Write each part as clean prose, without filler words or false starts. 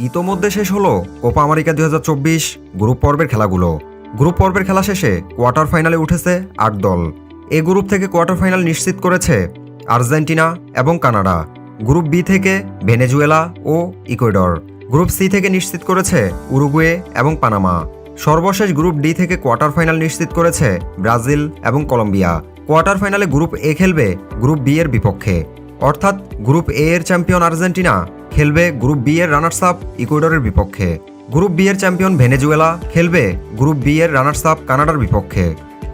ইতোমধ্যে শেষ হলো কোপা আমেরিকা 2024 গ্রুপ পর্বের খেলাগুলো। গ্রুপ পর্বের খেলা শেষে কোয়ার্টার ফাইনালে উঠেছে 8 দল। এই গ্রুপ থেকে কোয়ার্টার ফাইনাল নিশ্চিত করেছে আর্জেন্টিনা এবং কানাডা। গ্রুপ বি থেকে ভেনেজুয়েলা ও ইকুয়েডর। গ্রুপ সি থেকে নিশ্চিত করেছে উরুগুয়ে এবং পানামা। সর্বশেষ গ্রুপ ডি থেকে কোয়ার্টার ফাইনাল নিশ্চিত করেছে ব্রাজিল এবং কলম্বিয়া। কোয়ার্টার ফাইনালে গ্রুপ এ খেলবে গ্রুপ বি এর বিপক্ষে, অর্থাৎ গ্রুপ এ এর চ্যাম্পিয়ন আর্জেন্টিনা খেলবে গ্রুপ বি এর রানার্স আপ ইকুয়েডরের বিপক্ষে। গ্রুপ বি এর চ্যাম্পিয়ন ভেনেজুয়েলা খেলবে গ্রুপ বি এর রানার্স আপ কানাডার বিপক্ষে।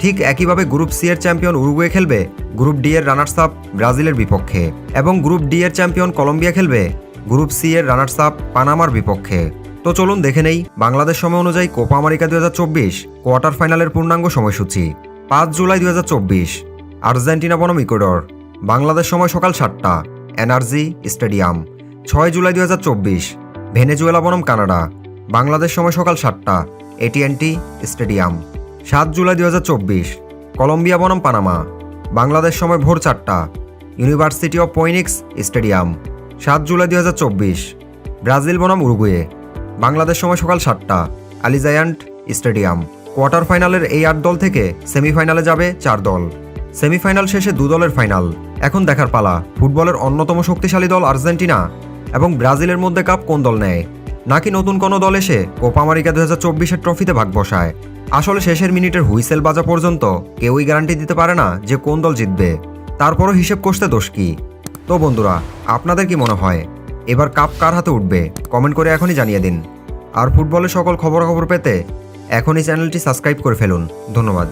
ঠিক একইভাবে গ্রুপ সি এর চ্যাম্পিয়ন উরুগুয়ে খেলবে গ্রুপ ডি এর রানার্স আপ ব্রাজিলের বিপক্ষে এবং গ্রুপ ডি এর চ্যাম্পিয়ন কলম্বিয়া খেলবে গ্রুপ সি এর রানার্স আপ পানামার বিপক্ষে। তো চলুন দেখে নেই বাংলাদেশ সময় অনুযায়ী কোপা আমেরিকা 2024 কোয়ার্টার ফাইনালের পূর্ণাঙ্গ সময়সূচি। 5 জুলাই 2024 আর্জেন্টিনা বনাম ইকুয়েডর, বাংলাদেশ সময় সকাল 7টা, এনার্জি স্টেডিয়াম। 6 জুলাই 2024 ভেনেজুয়েলা বনাম কানাডা, বাংলাদেশ সময় সকাল 7টা, AT&T স্টেডিয়াম। 7 জুলাই 2024 কলম্বিয়া বনাম পানামা, বাংলাদেশ সময় ভোর 4টা, university of Phoenix stadium. 7 July 2024 Brazil বনাম উরুগুয়ে, বাংলাদেশ সময় সকাল 7টা, আলিজায়ান্ট স্টেডিয়াম। কোয়ার্টার ফাইনালের এই 8 দল থেকে সেমিফাইনালে যাবে 4 দল। সেমিফাইনাল শেষে 2 দলের ফাইনাল। এখন দেখার পালা ফুটবলের অন্যতম শক্তিশালী দল আর্জেন্টিনা এবং ব্রাজিলের মধ্যে কাপ কোন দল নেয়, নাকি নতুন কোনো দল এসে কোপা আমেরিকা 2024-এর ট্রফিতে ভাগ বসায়। আসলে শেষের মিনিটের হুইসেল বাজা পর্যন্ত কেউই গ্যারান্টি দিতে পারে না যে কোন দল জিতবে, তারপরও হিসেব কষতে দোষ কি। তো বন্ধুরা, আপনাদের কি মনে হয় এবার কাপ কার হাতে উঠবে? কমেন্ট করে এখনই জানিয়ে দিন। আর ফুটবলের সকল খবরাখবর পেতে এখনই চ্যানেলটি সাবস্ক্রাইব করে ফেলুন। ধন্যবাদ।